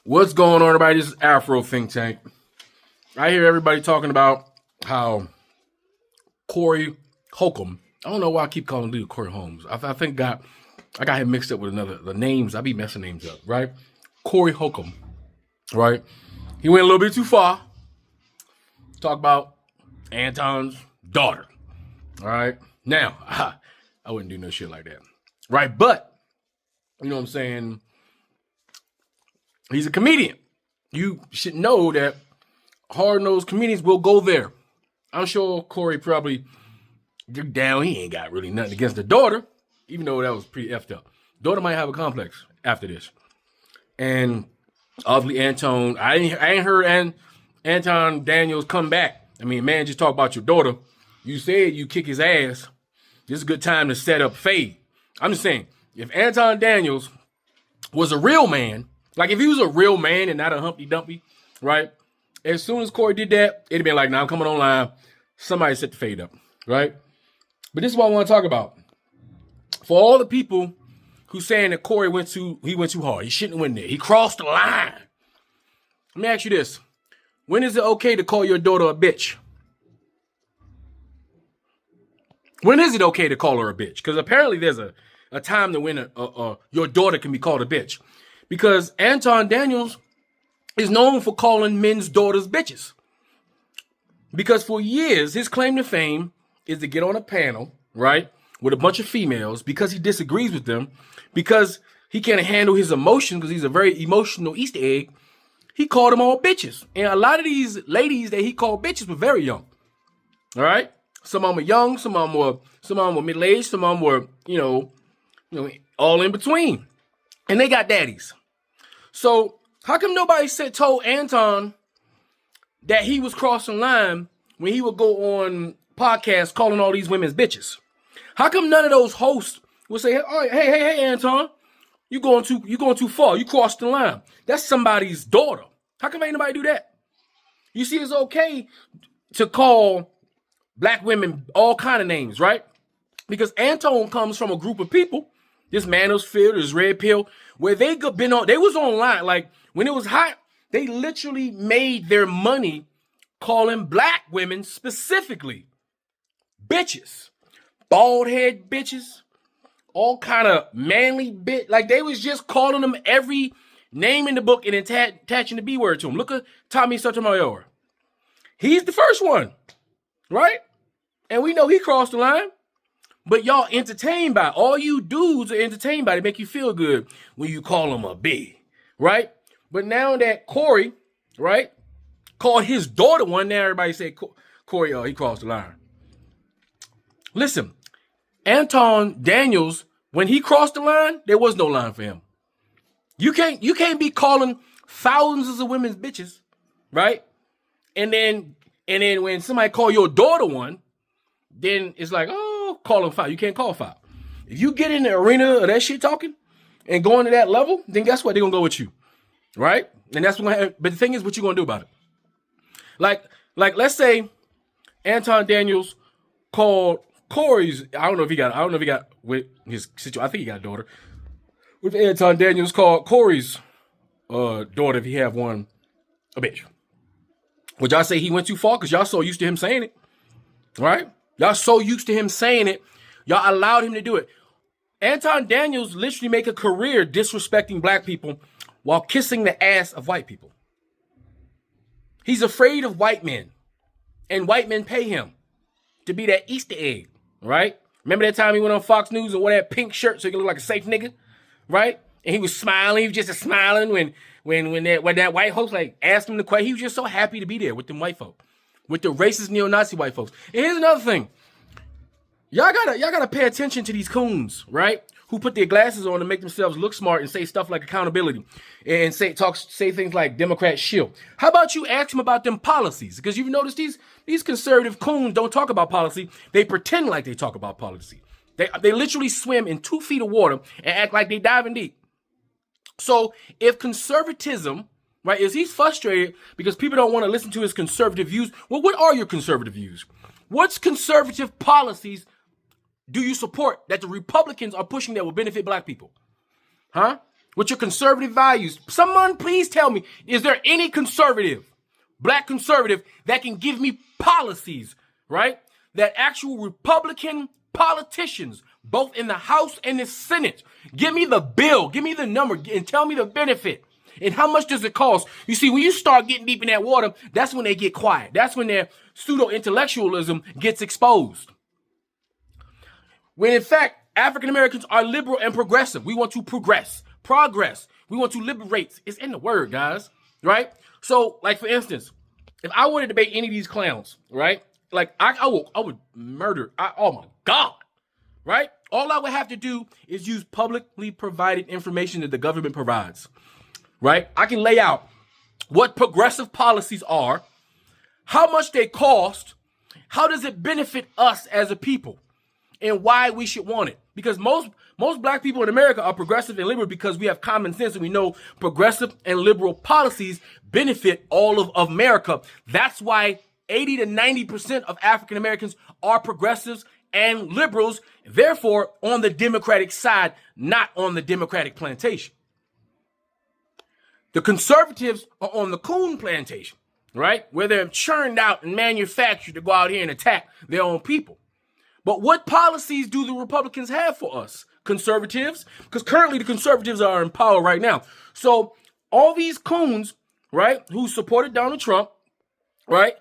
What's going on, everybody? This is Afro Think Tank. I hear everybody talking about how Corey Holcomb. I don't know why I keep calling dude Corey Holmes. I think I got him mixed up with the names. I be messing names up, right? Corey Holcomb, right? He went a little bit too far. Talk about Anton's daughter, all right? Now, I wouldn't do no shit like that, right? But, you know what I'm saying? He's a comedian. You should know that hard-nosed comedians will go there. I'm sure Corey probably deep down, he ain't got really nothing against the daughter, even though that was pretty effed up. Daughter might have a complex after this. And obviously Anton, I ain't heard Anton Daniels come back. I mean, man, just talk about your daughter. You said you kick his ass. This is a good time to set up fade. I'm just saying, if Anton Daniels was a real man, like if he was a real man and not a Humpty Dumpty, right? As soon as Corey did that, it'd been like, nah, I'm coming online. Somebody set the fade up, right? But this is what I want to talk about. For all the people who saying that Corey went too hard, he shouldn't have went there. He crossed the line. Let me ask you this. When is it okay to call your daughter a bitch? When is it okay to call her a bitch? Because apparently there's a time to when your daughter can be called a bitch. Because Anton Daniels is known for calling men's daughters bitches. Because for years, his claim to fame is to get on a panel, right, with a bunch of females because he disagrees with them, because he can't handle his emotions because he's a very emotional Easter egg. He called them all bitches. And a lot of these ladies that he called bitches were very young. All right? Some of them were young, some of them were middle-aged, some of them were, you know, all in between. And they got daddies. So how come nobody told Anton that he was crossing line when he would go on podcasts calling all these women's bitches? How come none of those hosts would say, all right, hey, Anton, you going too far. You crossed the line. That's somebody's daughter. How come ain't nobody do that? You see, it's okay to call black women all kind of names, right? Because Anton comes from a group of people, this manosphere, this red pill, where they was online. Like when it was hot, they literally made their money calling black women specifically bitches, bald head bitches, all kind of manly bitch. Like they was just calling them every name in the book and attaching the B word to them. Look at Tommy Sotomayor. He's the first one, right? And we know he crossed the line. But y'all entertained by it. All you dudes are entertained by it. They make you feel good when you call him a B, right? But now that Corey, right, called his daughter one, now everybody say Corey, he crossed the line. Listen, Anton Daniels, when he crossed the line, there was no line for him. You can't be calling thousands of women's bitches, right? And then when somebody call your daughter one, then it's like, oh, call them foul. You can't call foul. If you get in the arena of that shit talking and going to that level, then guess what? They're going to go with you, right? And that's what. But the thing is, what you going to do about it? Like, let's say Anton Daniels called Corey's. I don't know if he got with his situation. I think he got a daughter. With Anton Daniels called Corey's daughter, if he have one, a bitch. Would y'all say he went too far? Because y'all so used to him saying it, right? Y'all so used to him saying it, y'all allowed him to do it. Anton Daniels literally make a career disrespecting black people while kissing the ass of white people. He's afraid of white men, and white men pay him to be that Easter egg, right? Remember that time he went on Fox News and wore that pink shirt so he could look like a safe nigga, right? And he was smiling. He was just smiling when that white host like asked him the question. He was just so happy to be there with them white folk. With the racist neo-Nazi white folks. And here's another thing. Y'all gotta pay attention to these coons, right? Who put their glasses on to make themselves look smart and say stuff like accountability and say things like Democrat shield. How about you ask them about them policies? Because you've noticed these conservative coons don't talk about policy. They pretend like they talk about policy. They literally swim in 2 feet of water and act like they diving deep. So if conservatism, right, is he's frustrated because people don't want to listen to his conservative views. Well, what are your conservative views? What's conservative policies do you support that the Republicans are pushing that will benefit black people? Huh? with your conservative values. Someone please tell me, is there any conservative, black conservative, that can give me policies, right? That actual Republican politicians, both in the House and the Senate, give me the bill, give me the number, and tell me the benefit. And how much does it cost? You see, when you start getting deep in that water, that's when they get quiet. That's when their pseudo-intellectualism gets exposed. When in fact, African Americans are liberal and progressive. We want to progress. We want to liberate. It's in the word, guys, right? So, like, for instance, if I were to debate any of these clowns, right? Like, I would murder. Oh, my God, right? All I would have to do is use publicly provided information that the government provides, right? I can lay out what progressive policies are, how much they cost, how does it benefit us as a people, and why we should want it. Because most black people in America are progressive and liberal because we have common sense and we know progressive and liberal policies benefit all of America. That's why 80 to 90% of African Americans are progressives and liberals, therefore on the Democratic side, not on the Democratic plantation. The conservatives are on the coon plantation, right? Where they're churned out and manufactured to go out here and attack their own people. But what policies do the Republicans have for us, conservatives? Because currently the conservatives are in power right now. So all these coons, right, who supported Donald Trump, right,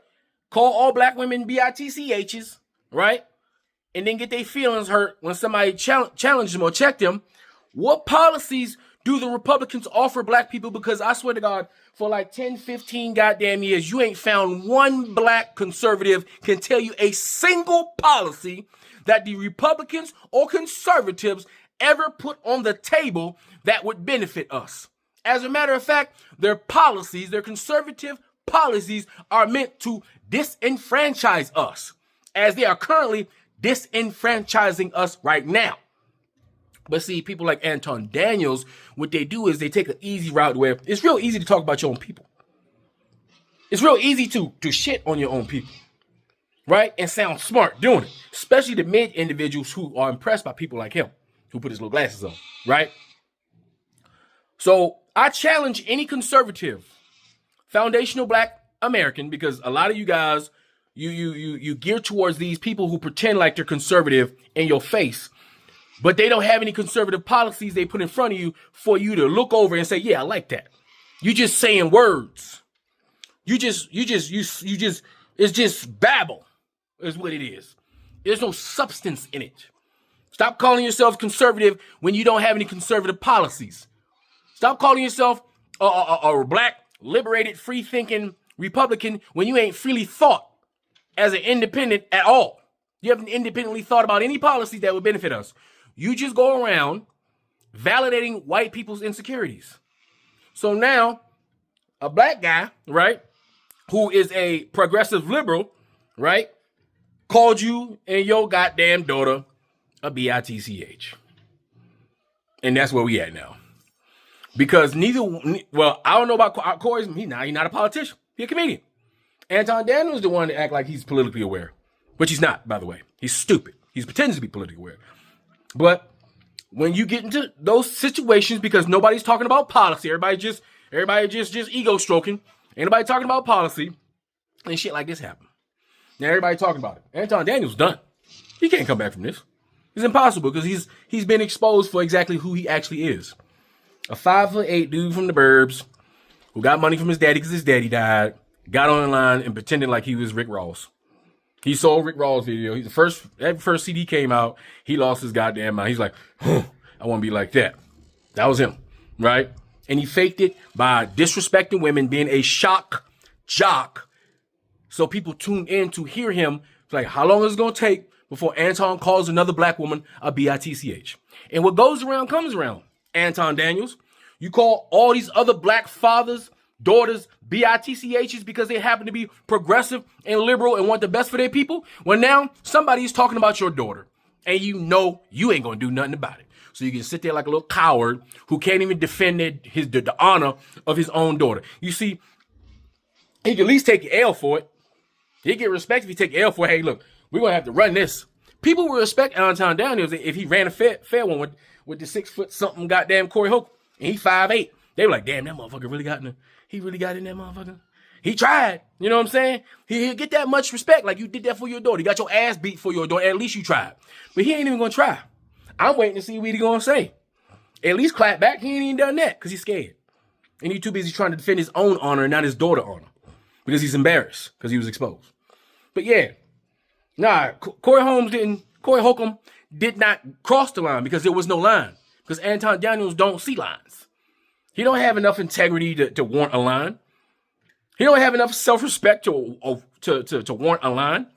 call all black women bitchs, right, and then get their feelings hurt when somebody challenge them or check them. What policies do the Republicans offer black people? Because I swear to God, for like 10, 15 goddamn years, you ain't found one black conservative can tell you a single policy that the Republicans or conservatives ever put on the table that would benefit us. As a matter of fact, their policies, their conservative policies, are meant to disenfranchise us, as they are currently disenfranchising us right now. But see, people like Anton Daniels, what they do is they take an easy route where it's real easy to talk about your own people. It's real easy to shit on your own people, right? And sound smart doing it, especially the mid individuals who are impressed by people like him, who put his little glasses on, right? So I challenge any conservative, foundational black American, because a lot of you guys, you gear towards these people who pretend like they're conservative in your face, but they don't have any conservative policies they put in front of you for you to look over and say, yeah, I like that. You just saying words. It's just babble is what it is. There's no substance in it. Stop calling yourself conservative when you don't have any conservative policies. Stop calling yourself a black, liberated, free-thinking Republican when you ain't freely thought as an independent at all. You haven't independently thought about any policies that would benefit us. You just go around validating white people's insecurities. So now, a black guy, right, who is a progressive liberal, right, called you and your goddamn daughter a bitch. And that's where we at now. Because I don't know about Corey's, he's not a politician. He's a comedian. Anton Daniels is the one to act like he's politically aware, which he's not, by the way. He's stupid. He's pretending to be politically aware. But when you get into those situations, because nobody's talking about policy, everybody just ego stroking, ain't nobody talking about policy, and shit like this happen. Now everybody talking about it. Anton Daniels done. He can't come back from this. It's impossible because he's been exposed for exactly who he actually is. A 5'8" dude from the burbs who got money from his daddy because his daddy died, got online and pretended like he was Rick Ross. He sold Rick Ross video. That first CD came out, he lost his goddamn mind. He's like, I want to be like that. That was him, right? And he faked it by disrespecting women, being a shock jock. So people tune in to hear him. It's like, how long is it going to take before Anton calls another black woman a bitch? And what goes around comes around. Anton Daniels, you call all these other black fathers, daughters, bitchs because they happen to be progressive and liberal and want the best for their people. Well, now somebody's talking about your daughter and you know you ain't going to do nothing about it. So you can sit there like a little coward who can't even defend the honor of his own daughter. You see, he can at least take L for it. He'd get respect if he take L for it. Hey, look, we're going to have to run this. People will respect Anton Daniels if he ran a fair one with the 6 foot something goddamn Corey Holcomb. And he 5'8". They were like, damn, that motherfucker really got in there. He really got in that motherfucker. He tried. You know what I'm saying? He'll get that much respect. Like, you did that for your daughter. You got your ass beat for your daughter. At least you tried. But he ain't even gonna try. I'm waiting to see what he gonna say. At least clap back. He ain't even done that because he's scared. And he's too busy trying to defend his own honor and not his daughter's honor. Because he's embarrassed because he was exposed. But yeah. Nah, Corey Holcomb did not cross the line because there was no line. Because Anton Daniels don't see lines. He don't have enough integrity to warrant a line. He don't have enough self-respect to warrant a line.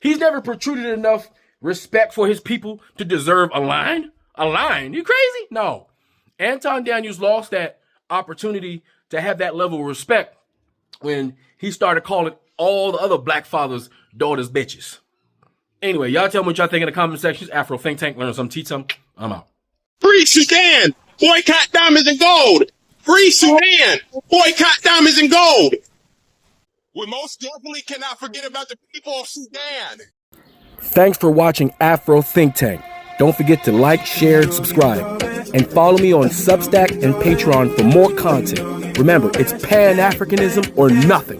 He's never protruded enough respect for his people to deserve a line. A line? You crazy? No. Anton Daniels lost that opportunity to have that level of respect when he started calling all the other black fathers' daughters bitches. Anyway, y'all tell me what y'all think in the comment sections. Afro Think Tank, learn some, teach some. I'm out. Free Sudan! Boycott diamonds and gold! Free Sudan! Boycott diamonds and gold! We most definitely cannot forget about the people of Sudan. Thanks for watching Afro Think Tank. Don't forget to like, share, and subscribe. And follow me on Substack and Patreon for more content. Remember, it's Pan-Africanism or nothing.